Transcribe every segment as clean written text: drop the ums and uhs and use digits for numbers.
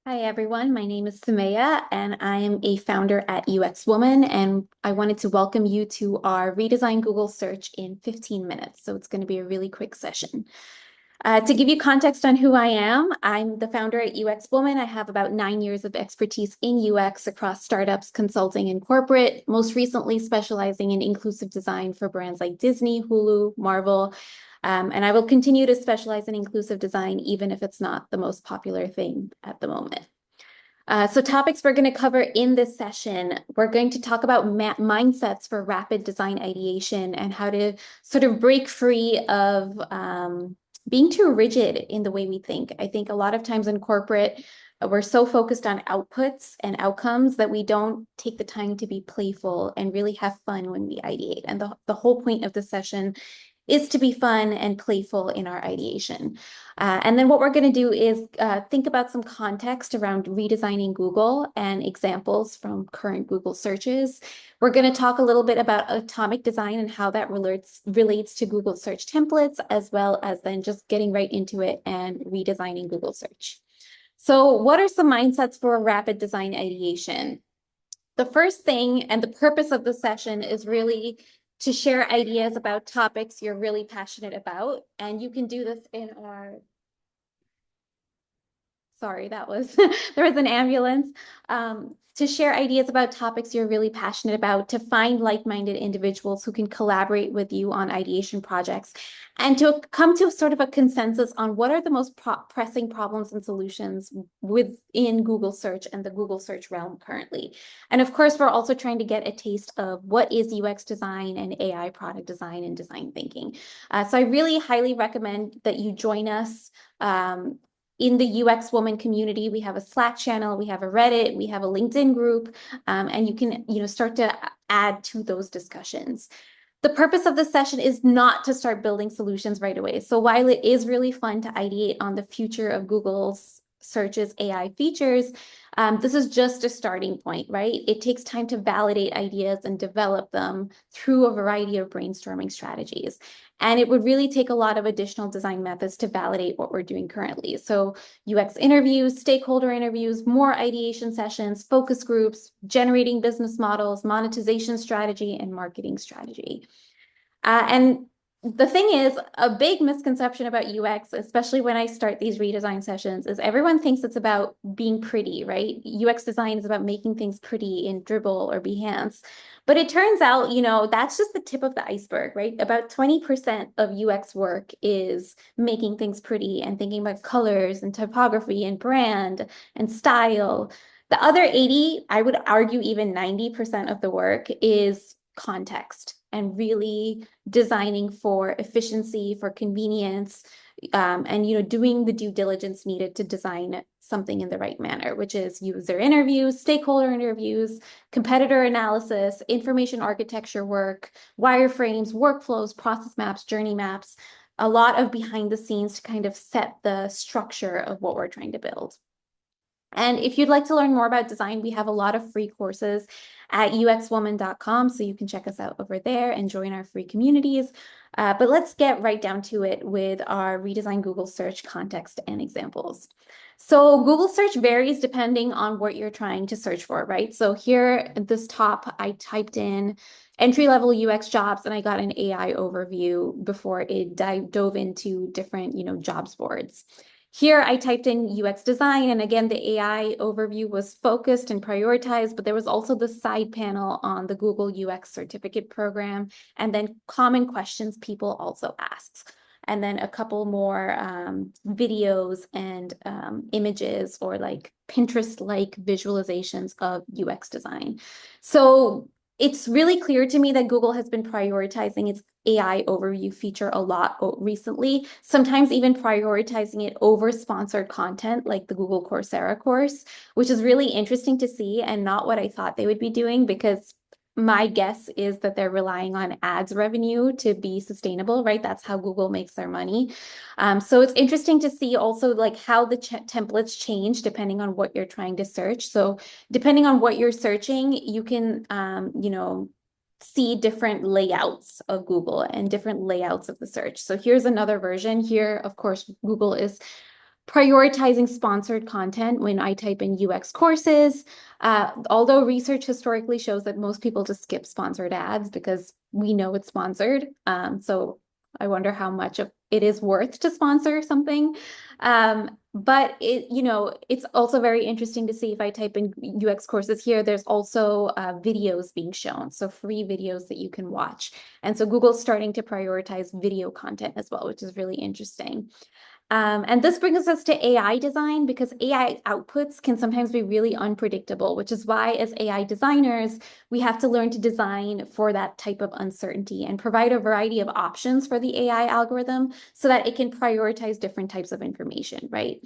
Hi everyone, my name is Samaya and I am a founder at UX Woman, and I wanted to welcome you to our Redesign Google search in 15 minutes. So it's going to be a really quick session. To give you context on who I am, I'm the founder at UX Woman. I have about 9 years of expertise in UX across startups, consulting, and corporate, most recently specializing in inclusive design for brands like Disney, Hulu, Marvel. And I will continue to specialize in inclusive design, even if it's not the most popular thing at the moment. So topics we're going to cover in this session, we're going to talk about mindsets for rapid design ideation and how to sort of break free of being too rigid in the way we think. I think a lot of times in corporate, we're so focused on outputs and outcomes that we don't take the time to be playful and really have fun when we ideate. And the whole point of the session is to be fun and playful in our ideation. And then what we're going to do is think about some context around redesigning Google and examples from current Google searches. We're going to talk a little bit about atomic design and how that relates to Google search templates, as well as then just getting right into it and redesigning Google search. So what are some mindsets for rapid design ideation? The first thing and the purpose of the session is really to share ideas about topics you're really passionate about. And you can do this in our, sorry, that was, there was an ambulance. To share ideas about topics you're really passionate about, to find like-minded individuals who can collaborate with you on ideation projects, and to come to sort of a consensus on what are the most pressing problems and solutions within Google search and the Google search realm currently. And of course, we're also trying to get a taste of what is UX design and AI product design and design thinking. So I really highly recommend that you join us in the UX Woman community. We have a Slack channel, we have a Reddit, we have a LinkedIn group, and you can start to add to those discussions. The purpose of this session is not to start building solutions right away. So while it is really fun to ideate on the future of Google's search's AI features, this is just a starting point, right? It takes time to validate ideas and develop them through a variety of brainstorming strategies. And it would really take a lot of additional design methods to validate what we're doing currently. So UX interviews, stakeholder interviews, more ideation sessions, focus groups, generating business models, monetization strategy, and marketing strategy. And the thing is, a big misconception about UX, especially when I start these redesign sessions, is everyone thinks it's about being pretty, right? UX design is about making things pretty in Dribble or Behance. But it turns out, that's just the tip of the iceberg, right? About 20% of UX work is making things pretty and thinking about colors and typography and brand and style. The other 80, I would argue even 90% of the work is context and really designing for efficiency, for convenience, and doing the due diligence needed to design something in the right manner, which is user interviews, stakeholder interviews, competitor analysis, information architecture work, wireframes, workflows, process maps, journey maps, a lot of behind the scenes to kind of set the structure of what we're trying to build. And if you'd like to learn more about design, we have a lot of free courses at uxwoman.com, so you can check us out over there and join our free communities. But let's get right down to it with our Redesign Google search context and examples. So Google search varies depending on what you're trying to search for, right? So here at this top, I typed in entry-level UX jobs and I got an AI overview before it dove into different, jobs boards. Here I typed in UX design, and again, the AI overview was focused and prioritized, but there was also the side panel on the Google UX certificate program, and then common questions people also ask. And then a couple more videos and images or like Pinterest-like visualizations of UX design. So it's really clear to me that Google has been prioritizing its AI overview feature a lot recently, sometimes even prioritizing it over sponsored content like the Google Coursera course, which is really interesting to see and not what I thought they would be doing, because my guess is that they're relying on ads revenue to be sustainable, right? That's how Google makes their money. So it's interesting to see also like how the templates change depending on what you're trying to search. So depending on what you're searching, you can, see different layouts of Google and different layouts of the search. So here's another version. Here, of course, Google is prioritizing sponsored content when I type in UX courses. Although research historically shows that most people just skip sponsored ads because we know it's sponsored. So I wonder how much of it is worth to sponsor something. But it's also very interesting to see if I type in UX courses here, there's also videos being shown. So free videos that you can watch. And so Google's starting to prioritize video content as well, which is really interesting. And this brings us to AI design, because AI outputs can sometimes be really unpredictable, which is why as AI designers, we have to learn to design for that type of uncertainty and provide a variety of options for the AI algorithm so that it can prioritize different types of information, right?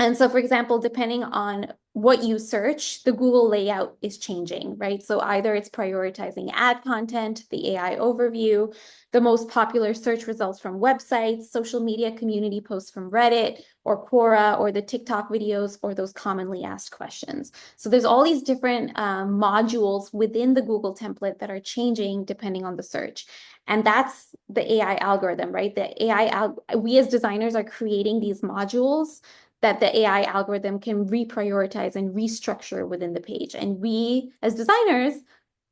And so, for example, depending on what you search, the Google layout is changing, right? So either it's prioritizing ad content, the AI overview, the most popular search results from websites, social media community posts from Reddit or Quora, or the TikTok videos, or those commonly asked questions. So there's all these different modules within the Google template that are changing depending on the search. And that's the AI algorithm, right? We as designers are creating these modules that the AI algorithm can reprioritize and restructure within the page. And we, as designers,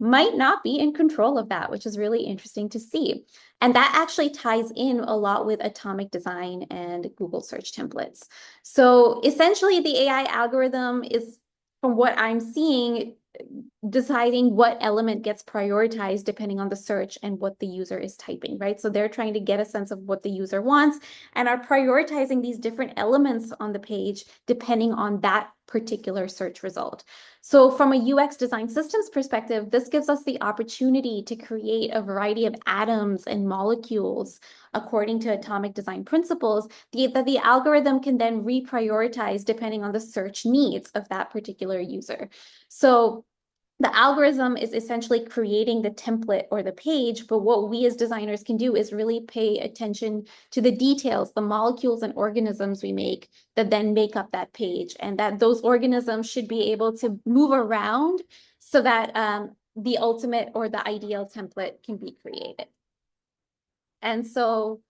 might not be in control of that, which is really interesting to see. And that actually ties in a lot with atomic design and Google search templates. So essentially, the AI algorithm is, from what I'm seeing, deciding what element gets prioritized depending on the search and what the user is typing, right? So they're trying to get a sense of what the user wants and are prioritizing these different elements on the page depending on that particular search result. So from a UX design systems perspective, this gives us the opportunity to create a variety of atoms and molecules according to atomic design principles that the algorithm can then reprioritize depending on the search needs of that particular user. So the algorithm is essentially creating the template or the page, but what we as designers can do is really pay attention to the details, the molecules and organisms we make that then make up that page, and that those organisms should be able to move around so that the ultimate or the ideal template can be created. And so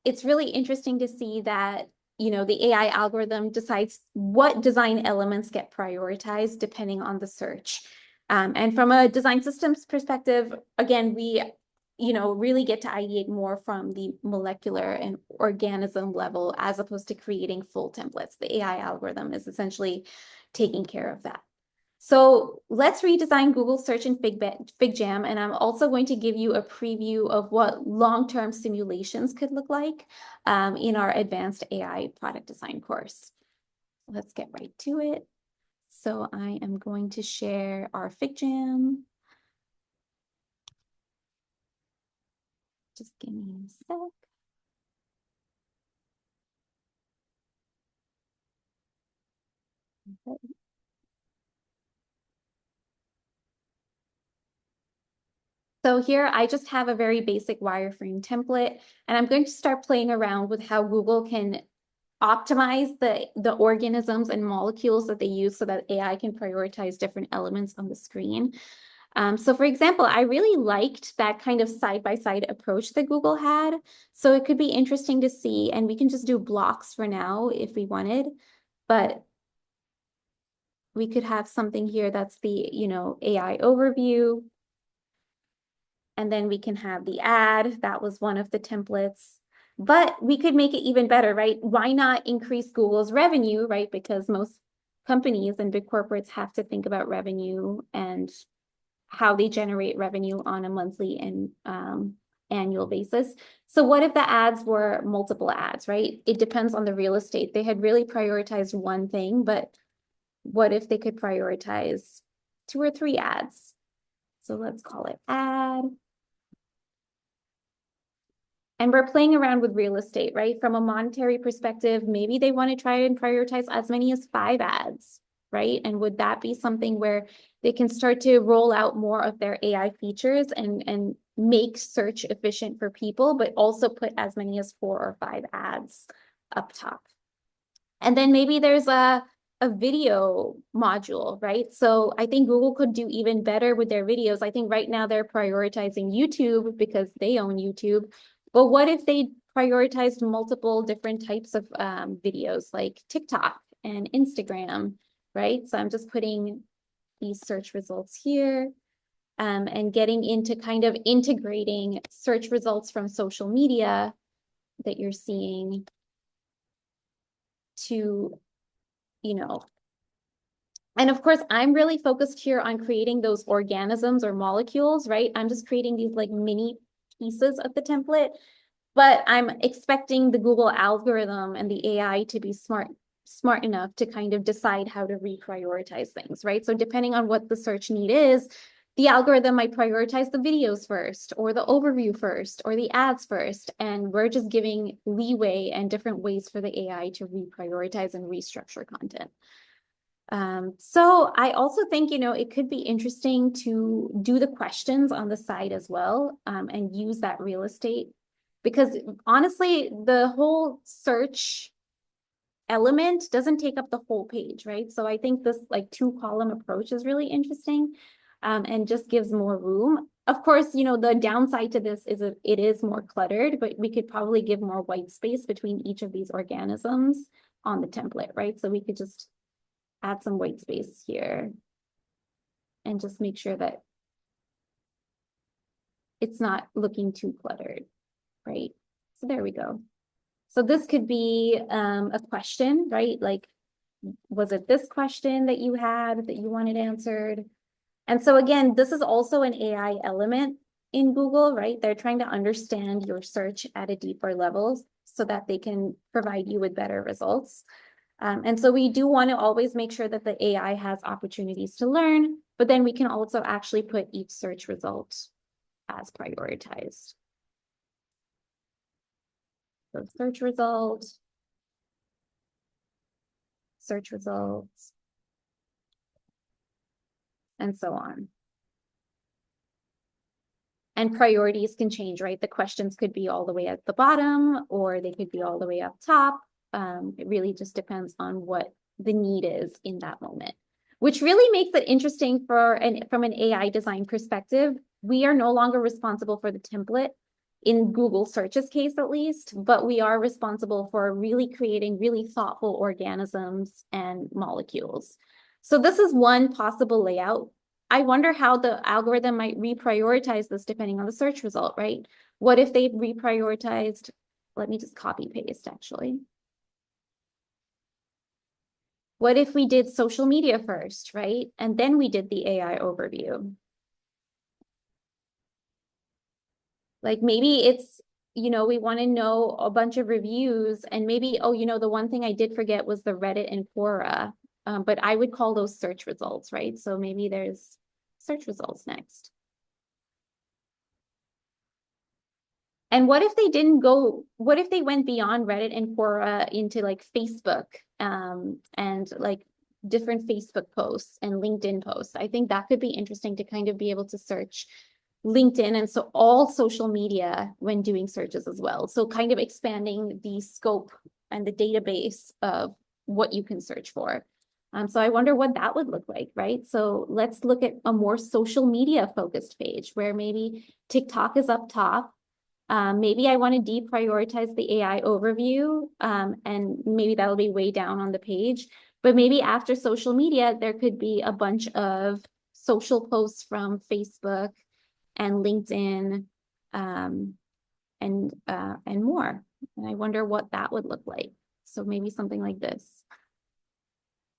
it's really interesting to see that the AI algorithm decides what design elements get prioritized depending on the search. And from a design systems perspective, again, we really get to ideate more from the molecular and organism level as opposed to creating full templates. The AI algorithm is essentially taking care of that. So let's redesign Google Search in FigJam, and I'm also going to give you a preview of what long-term simulations could look like in our advanced AI product design course. Let's get right to it. So I am going to share our FigJam. Just give me a sec. Okay. So here I just have a very basic wireframe template, and I'm going to start playing around with how Google can optimize the organisms and molecules that they use so that AI can prioritize different elements on the screen. So for example, I really liked that kind of side-by-side approach that Google had. So it could be interesting to see, and we can just do blocks for now if we wanted, but we could have something here that's the, AI overview. And then we can have the ad. That was one of the templates. But we could make it even better, right? Why not increase Google's revenue, right? Because most companies and big corporates have to think about revenue and how they generate revenue on a monthly and annual basis. So what if the ads were multiple ads, right? It depends on the real estate. They had really prioritized one thing, but what if they could prioritize 2 or 3 ads? So let's call it ad. And we're playing around with real estate, right? From a monetary perspective, maybe they want to try and prioritize as many as 5 ads, right? And would that be something where they can start to roll out more of their AI features and make search efficient for people, but also put as many as 4 or 5 ads up top? And then maybe there's a video module, right? So I think Google could do even better with their videos. I think right now they're prioritizing YouTube because they own YouTube. But what if they prioritized multiple different types of videos like TikTok and Instagram, right? So I'm just putting these search results here and getting into kind of integrating search results from social media that you're seeing to, and of course, I'm really focused here on creating those organisms or molecules, right? I'm just creating these like mini pieces of the template, but I'm expecting the Google algorithm and the AI to be smart enough to kind of decide how to reprioritize things, right? So depending on what the search need is, the algorithm might prioritize the videos first, or the overview first, or the ads first. And we're just giving leeway and different ways for the AI to reprioritize and restructure content. So I also think, it could be interesting to do the questions on the side as well, and use that real estate. Because honestly, the whole search element doesn't take up the whole page, right? So I think this like 2-column approach is really interesting, and just gives more room. Of course, the downside to this is it is more cluttered, but we could probably give more white space between each of these organisms on the template, right? So we could just add some white space here and just make sure that it's not looking too cluttered, right? So there we go. So this could be a question, right? Like, was it this question that you had that you wanted answered? And so again, this is also an AI element in Google, right? They're trying to understand your search at a deeper level so that they can provide you with better results. And so we do want to always make sure that the AI has opportunities to learn, but then we can also actually put each search result as prioritized. So search results, and so on. And priorities can change, right? The questions could be all the way at the bottom, or they could be all the way up top. It really just depends on what the need is in that moment, which really makes it interesting from an AI design perspective. We are no longer responsible for the template in Google search's case, at least, but we are responsible for really creating really thoughtful organisms and molecules. So this is one possible layout. I wonder how the algorithm might reprioritize this depending on the search result, right? What if they reprioritized? Let me just copy paste actually. What if we did social media first, right? And then we did the AI overview. Like maybe it's, we want to know a bunch of reviews and maybe, the one thing I did forget was the Reddit and Quora, but I would call those search results, right? So maybe there's search results next. And what if they didn't go, what if they went beyond Reddit and Quora into like Facebook, and like different Facebook posts and LinkedIn posts? I think that could be interesting to kind of be able to search LinkedIn and so all social media when doing searches as well. So kind of expanding the scope and the database of what you can search for. So I wonder what that would look like, right? So let's look at a more social media focused page where maybe TikTok is up top. Maybe I want to deprioritize the AI overview, and maybe that'll be way down on the page. But maybe after social media, there could be a bunch of social posts from Facebook and LinkedIn, and more. And I wonder what that would look like. So maybe something like this.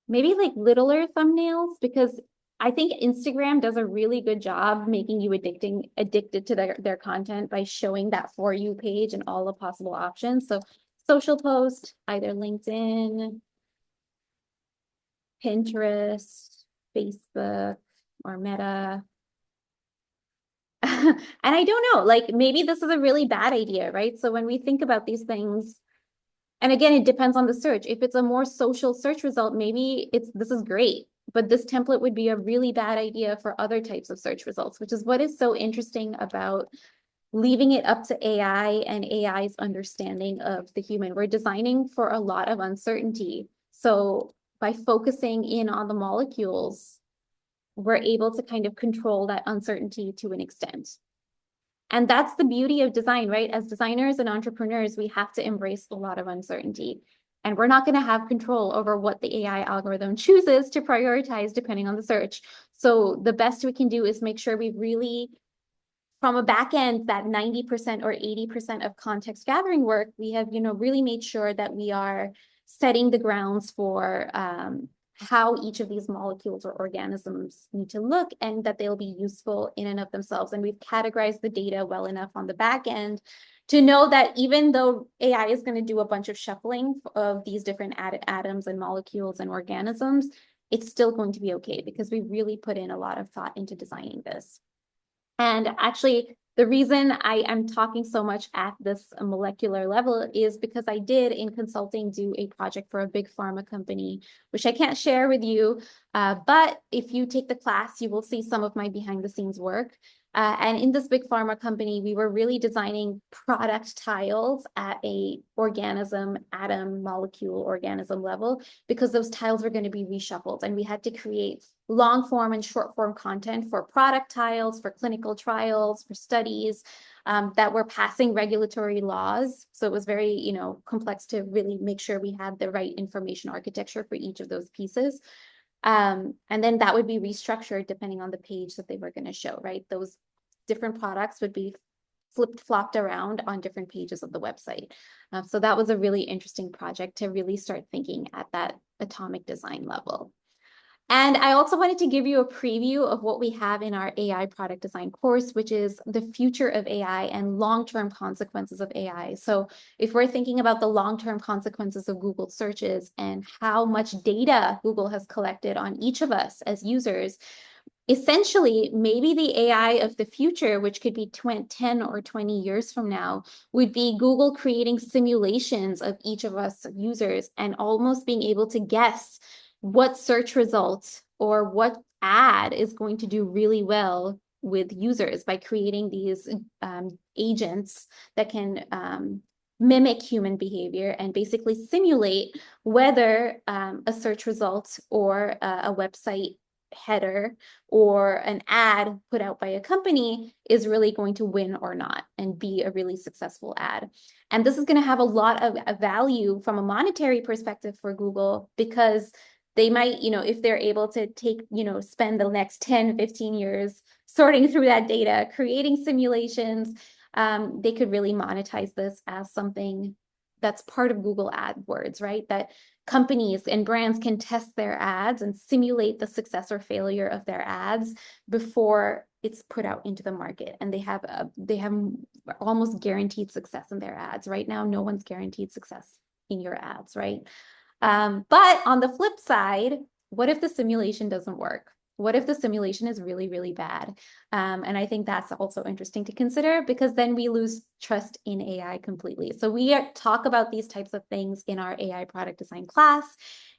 Maybe like littler thumbnails, because I think Instagram does a really good job making you addicted to their content by showing that For You page and all the possible options. So social post, either LinkedIn, Pinterest, Facebook, or Meta. And I don't know, like maybe this is a really bad idea, right? So when we think about these things, and again, it depends on the search. If it's a more social search result, maybe this is great, but this template would be a really bad idea for other types of search results, which is what is so interesting about leaving it up to AI and AI's understanding of the human. We're designing for a lot of uncertainty. So by focusing in on the molecules, we're able to kind of control that uncertainty to an extent. And that's the beauty of design, right? As designers and entrepreneurs, we have to embrace a lot of uncertainty. And we're not going to have control over what the AI algorithm chooses to prioritize depending on the search. So the best we can do is make sure we really, from a back end, that 90% or 80% of context gathering work, we have, really made sure that we are setting the grounds for how each of these molecules or organisms need to look and that they'll be useful in and of themselves. And we've categorized the data well enough on the back end to know that even though AI is going to do a bunch of shuffling of these different atoms and molecules and organisms, it's still going to be okay because we really put in a lot of thought into designing this. And actually, the reason I am talking so much at this molecular level is because I did in consulting do a project for a big pharma company, which I can't share with you. But if you take the class, you will see some of my behind the scenes work. And in this big pharma company, we were really designing product tiles at a organism, atom, molecule, organism level, because those tiles were going to be reshuffled. And we had to create long form and short form content for product tiles, for clinical trials, for studies that were passing regulatory laws. So it was very, complex to really make sure we had the right information architecture for each of those pieces. And then that would be restructured depending on the page that they were going to show, right? Those different products would be flipped flopped around on different pages of the website. So that was a really interesting project to really start thinking at that atomic design level. And I also wanted to give you a preview of what we have in our AI product design course, which is the future of AI and long-term consequences of AI. So if we're thinking about the long-term consequences of Google searches and how much data Google has collected on each of us as users, essentially, maybe the AI of the future, which could be 10 or 20 years from now, would be Google creating simulations of each of us users and almost being able to guess what search result or what ad is going to do really well with users by creating these agents that can mimic human behavior and basically simulate whether a search result or a website header or an ad put out by a company is really going to win or not and be a really successful ad. And this is going to have a lot of value from a monetary perspective for Google because they might, if they're able to take, spend the next 10, 15 years sorting through that data, creating simulations, they could really monetize this as something that's part of Google AdWords, right? That companies and brands can test their ads and simulate the success or failure of their ads before it's put out into the market. And they have almost guaranteed success in their ads. Right now, no one's guaranteed success in your ads, right? But on the flip side, what if the simulation doesn't work? What if the simulation is really, really bad? And I think that's also interesting to consider because then we lose trust in AI completely. So we talk about these types of things in our AI product design class.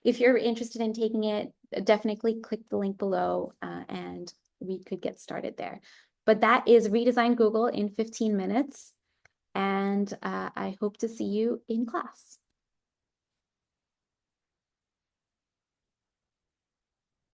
If you're interested in taking it, definitely click the link below and we could get started there. But that is Redesign Google in 15 minutes. And I hope to see you in class.